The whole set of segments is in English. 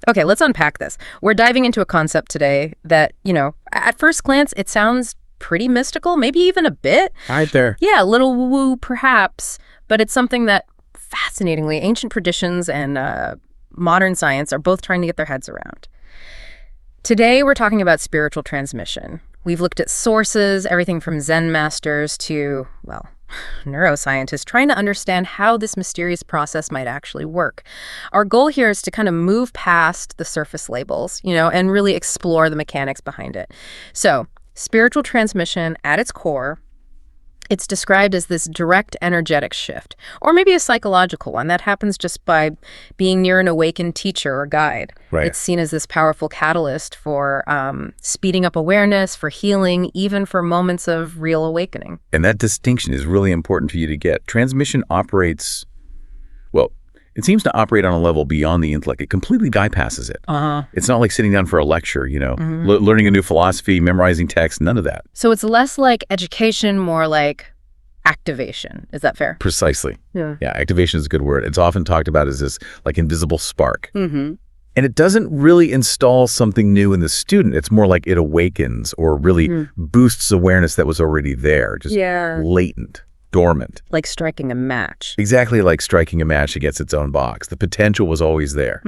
Okay, let's unpack this. We're diving into a concept today that, at first glance, it sounds pretty mystical, maybe even a bit. Right there. Yeah, a little woo-woo perhaps, but it's something that, fascinatingly, ancient traditions and modern science are both trying to get their heads around. Today, we're talking about spiritual transmission. We've looked at sources, everything from Zen masters to, neuroscientists, trying to understand how this mysterious process might actually work. Our goal here is to kind of move past the surface labels, and really explore the mechanics behind it. So, spiritual transmission at its core, it's described as this direct energetic shift, or maybe a psychological one that happens just by being near an awakened teacher or guide. Right. It's seen as this powerful catalyst for speeding up awareness, for healing, even for moments of real awakening. And that distinction is really important for you to get. Transmission operates, it seems to operate on a level beyond the intellect. It completely bypasses it. It's not like sitting down for a lecture, learning a new philosophy, memorizing text, none of that. So it's less like education, more like activation. Is that fair? Precisely. Yeah. Yeah, activation is a good word. It's often talked about as this like invisible spark. Mm-hmm. And it doesn't really install something new in the student. It's more like it awakens or really boosts awareness that was already there, just latent. Dormant. Like striking a match. Exactly like striking a match against its own box. The potential was always there.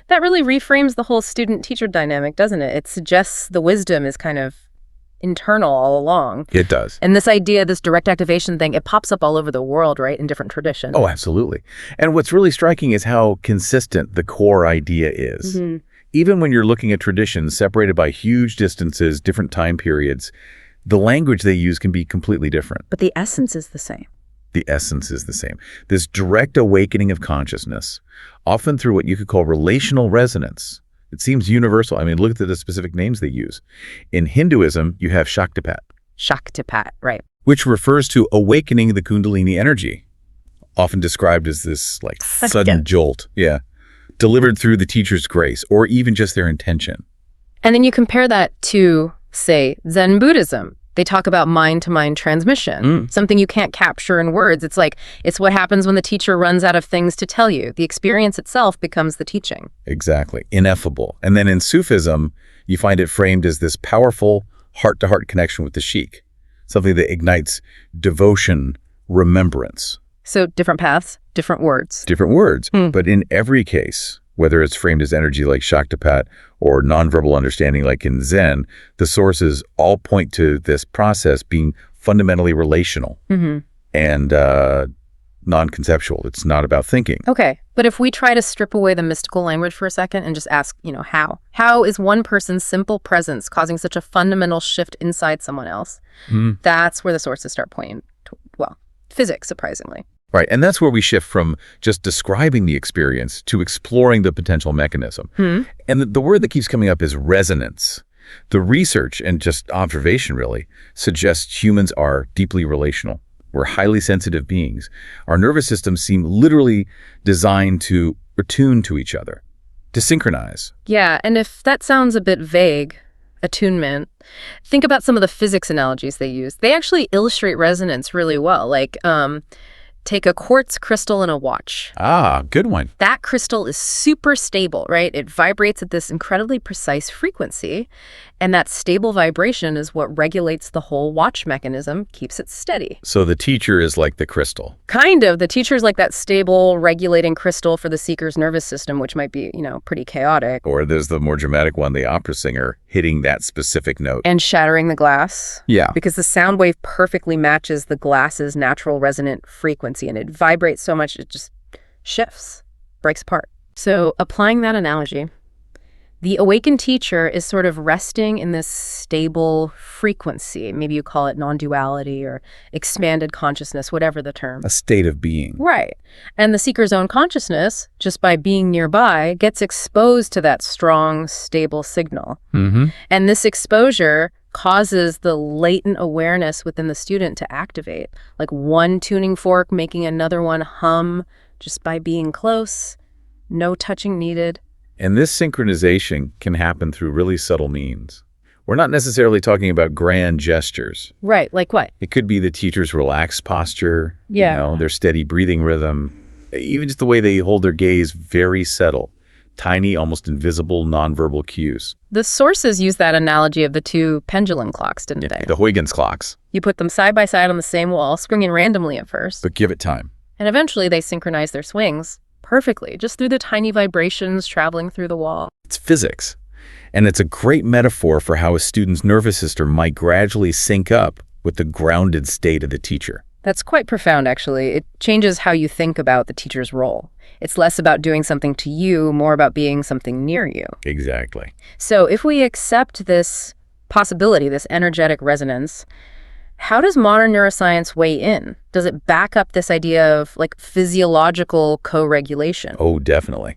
That really reframes the whole student-teacher dynamic, doesn't it? It suggests the wisdom is kind of internal all along. It does. And this idea, this direct activation thing, it pops up all over the world, right, in different traditions. Oh, absolutely. And what's really striking is how consistent the core idea is. Even when you're looking at traditions separated by huge distances, different time periods, the language they use can be completely different. But the essence is the same. The essence is the same. This direct awakening of consciousness, often through what you could call relational resonance. It seems universal. I mean, look at the specific names they use. In Hinduism, you have Shaktipat. Shaktipat, right. Which refers to awakening the Kundalini energy, often described as this like sudden jolt. Yeah. Delivered through the teacher's grace or even just their intention. And then you compare that to, say, Zen Buddhism. They talk about mind-to-mind transmission, something you can't capture in words. It's what happens when the teacher runs out of things to tell you. The experience itself becomes the teaching. Exactly. Ineffable. And then in Sufism, you find it framed as this powerful heart-to-heart connection with the sheikh, something that ignites devotion, remembrance. So different paths, different words. Different words. But in every case, whether it's framed as energy like Shaktipat or nonverbal understanding like in Zen, the sources all point to this process being fundamentally relational and non-conceptual. It's not about thinking. Okay, but if we try to strip away the mystical language for a second and just ask, how? How is one person's simple presence causing such a fundamental shift inside someone else? That's where the sources start pointing to, physics, surprisingly. Right, and that's where we shift from just describing the experience to exploring the potential mechanism. And the word that keeps coming up is resonance. The research and just observation really suggests humans are deeply relational. We're highly sensitive beings. Our nervous systems seem literally designed to attune to each other, to synchronize. Yeah, and if that sounds a bit vague, attunement, think about some of the physics analogies they use. They actually illustrate resonance really well, like take a quartz crystal in a watch. Ah, good one. That crystal is super stable, right? It vibrates at this incredibly precise frequency, and that stable vibration is what regulates the whole watch mechanism, keeps it steady. So the teacher is like the crystal. Kind of. The teacher's like that stable, regulating crystal for the seeker's nervous system, which might be, pretty chaotic. Or there's the more dramatic one, the opera singer hitting that specific note. And shattering the glass. Yeah. Because the sound wave perfectly matches the glass's natural resonant frequency, and it vibrates so much it just shifts, breaks apart. So applying that analogy, the awakened teacher is sort of resting in this stable frequency. Maybe you call it non-duality or expanded consciousness, whatever the term. A state of being. Right. And the seeker's own consciousness, just by being nearby, gets exposed to that strong, stable signal. And this exposure causes the latent awareness within the student to activate, like one tuning fork making another one hum just by being close, no touching needed. And this synchronization can happen through really subtle means. We're not necessarily talking about grand gestures. Right, like what? It could be the teacher's relaxed posture, their steady breathing rhythm, even just the way they hold their gaze very subtle. tiny, almost invisible, nonverbal cues. The sources use that analogy of the two pendulum clocks, didn't they? The Huygens clocks. You put them side by side on the same wall, swinging randomly at first. But give it time. And eventually they synchronize their swings perfectly, just through the tiny vibrations traveling through the wall. It's physics. And it's a great metaphor for how a student's nervous system might gradually sync up with the grounded state of the teacher. That's quite profound, actually. It changes how you think about the teacher's role. It's less about doing something to you, more about being something near you. Exactly. So if we accept this possibility, this energetic resonance, how does modern neuroscience weigh in? Does it back up this idea of like physiological co-regulation? Oh, definitely.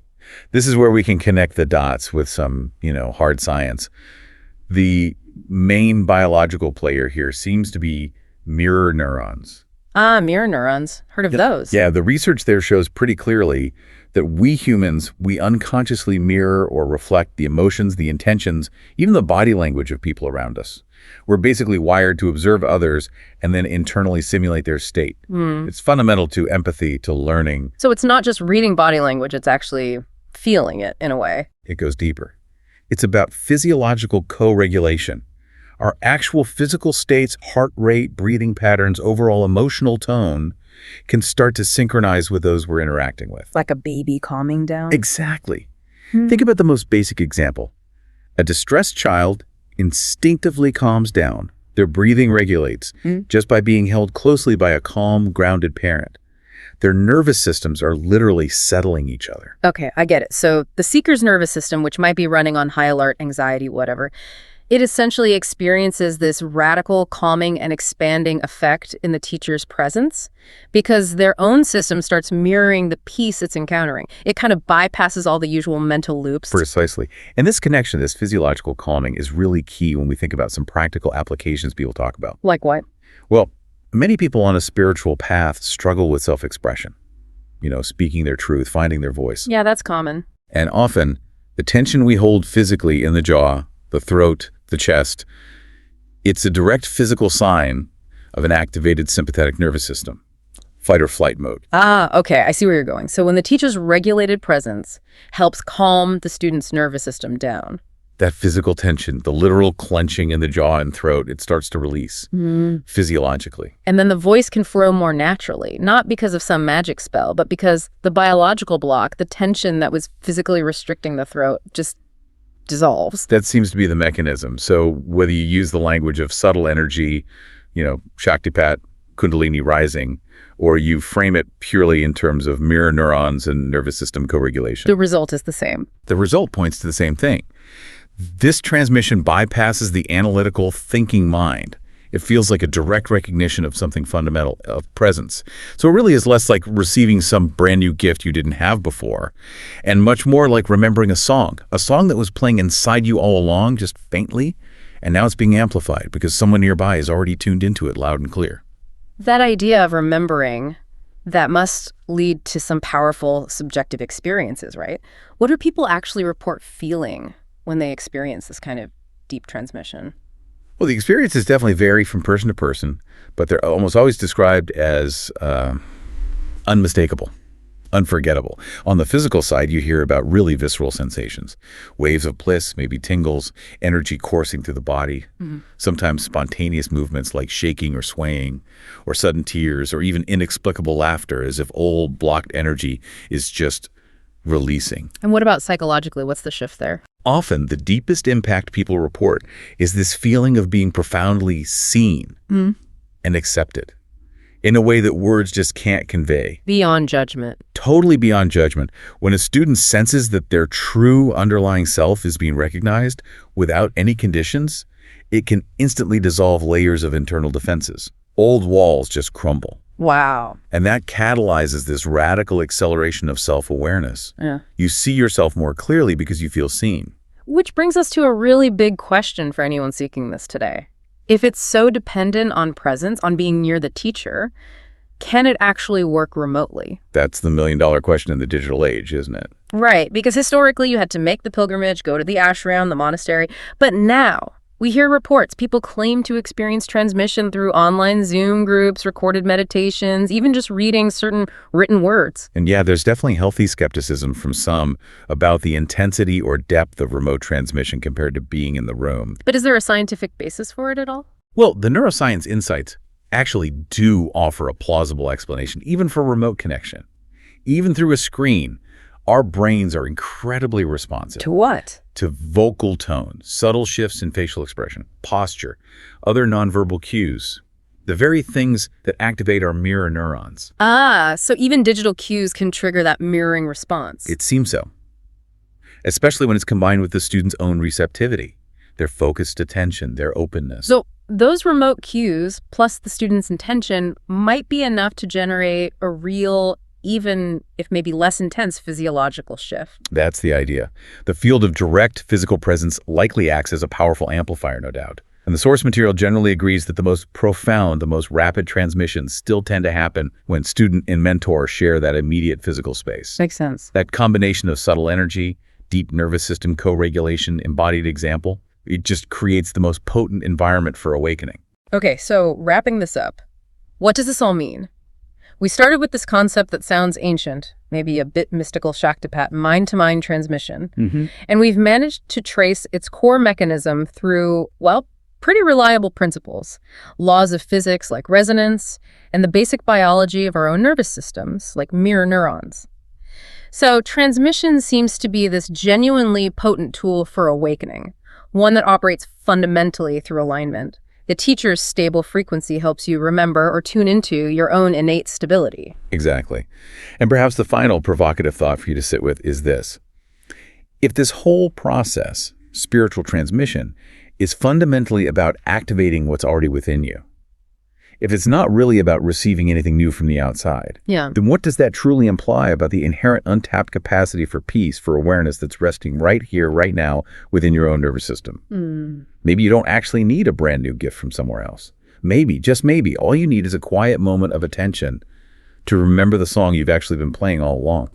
This is where we can connect the dots with some, hard science. The main biological player here seems to be mirror neurons. Ah, mirror neurons. Heard of those? Yeah, the research there shows pretty clearly that we humans, we unconsciously mirror or reflect the emotions, the intentions, even the body language of people around us. We're basically wired to observe others and then internally simulate their state. It's fundamental to empathy, to learning. So it's not just reading body language, it's actually feeling it in a way. It goes deeper. It's about physiological co-regulation. Our actual physical states, heart rate, breathing patterns, overall emotional tone can start to synchronize with those we're interacting with. Like a baby calming down? Exactly. Think about the most basic example. A distressed child instinctively calms down. Their breathing regulates just by being held closely by a calm, grounded parent. Their nervous systems are literally settling each other. Okay, I get it. So the seeker's nervous system, which might be running on high alert, anxiety, whatever, it essentially experiences this radical calming and expanding effect in the teacher's presence because their own system starts mirroring the peace it's encountering. It kind of bypasses all the usual mental loops. Precisely. And this connection, this physiological calming, is really key when we think about some practical applications people talk about. Like what? Well, many people on a spiritual path struggle with self-expression, speaking their truth, finding their voice. Yeah, that's common. And often, the tension we hold physically in the jaw, the throat, the chest, it's a direct physical sign of an activated sympathetic nervous system, fight or flight mode. Ah, okay, I see where you're going. So when the teacher's regulated presence helps calm the student's nervous system down. That physical tension, the literal clenching in the jaw and throat, it starts to release physiologically. And then the voice can flow more naturally, not because of some magic spell, but because the biological block, the tension that was physically restricting the throat, just dissolves. That seems to be the mechanism. So whether you use the language of subtle energy, Shaktipat, Kundalini rising, or you frame it purely in terms of mirror neurons and nervous system co-regulation. The result is the same. The result points to the same thing. This transmission bypasses the analytical thinking mind. It feels like a direct recognition of something fundamental, of presence. So it really is less like receiving some brand new gift you didn't have before, and much more like remembering a song that was playing inside you all along, just faintly, and now it's being amplified because someone nearby is already tuned into it loud and clear. That idea of remembering, that must lead to some powerful subjective experiences, right? What do people actually report feeling when they experience this kind of deep transmission? Well, the experiences definitely vary from person to person, but they're almost always described as unmistakable, unforgettable. On the physical side, you hear about really visceral sensations, waves of bliss, maybe tingles, energy coursing through the body, sometimes spontaneous movements like shaking or swaying, or sudden tears, or even inexplicable laughter as if old blocked energy is just releasing. And what about psychologically? What's the shift there? Often, the deepest impact people report is this feeling of being profoundly seen and accepted in a way that words just can't convey. Beyond judgment. Totally beyond judgment. When a student senses that their true underlying self is being recognized without any conditions, it can instantly dissolve layers of internal defenses. Old walls just crumble. Wow. And that catalyzes this radical acceleration of self-awareness. Yeah. You see yourself more clearly because you feel seen. Which brings us to a really big question for anyone seeking this today. If it's so dependent on presence, on being near the teacher, can it actually work remotely? That's the million-dollar question in the digital age, isn't it? Right, because historically you had to make the pilgrimage, go to the ashram, the monastery. But now, We hear reports. People claim to experience transmission through online Zoom groups, recorded meditations, even just reading certain written words. And yeah, there's definitely healthy skepticism from some about the intensity or depth of remote transmission compared to being in the room. But is there a scientific basis for it at all? Well, the neuroscience insights actually do offer a plausible explanation, even for remote connection. Even through a screen, our brains are incredibly responsive. To what? To vocal tone, subtle shifts in facial expression, posture, other nonverbal cues, the very things that activate our mirror neurons. Ah, so even digital cues can trigger that mirroring response. It seems so, especially when it's combined with the student's own receptivity, their focused attention, their openness. So those remote cues, plus the student's intention, might be enough to generate a real, even if maybe less intense, physiological shift. That's the idea. The field of direct physical presence likely acts as a powerful amplifier, no doubt. And the source material generally agrees that the most profound, the most rapid transmissions still tend to happen when student and mentor share that immediate physical space. Makes sense. That combination of subtle energy, deep nervous system co-regulation, embodied example, it just creates the most potent environment for awakening. Okay, so wrapping this up, what does this all mean? We started with this concept that sounds ancient, maybe a bit mystical, Shaktipat, mind-to-mind transmission, and we've managed to trace its core mechanism through, well, pretty reliable principles, laws of physics like resonance, and the basic biology of our own nervous systems, like mirror neurons. So transmission seems to be this genuinely potent tool for awakening, one that operates fundamentally through alignment. The teacher's stable frequency helps you remember or tune into your own innate stability. Exactly. And perhaps the final provocative thought for you to sit with is this. If this whole process, spiritual transmission, is fundamentally about activating what's already within you, if it's not really about receiving anything new from the outside, then what does that truly imply about the inherent untapped capacity for peace, for awareness that's resting right here, right now, within your own nervous system? Maybe you don't actually need a brand new gift from somewhere else. Maybe, just maybe, all you need is a quiet moment of attention to remember the song you've actually been playing all along.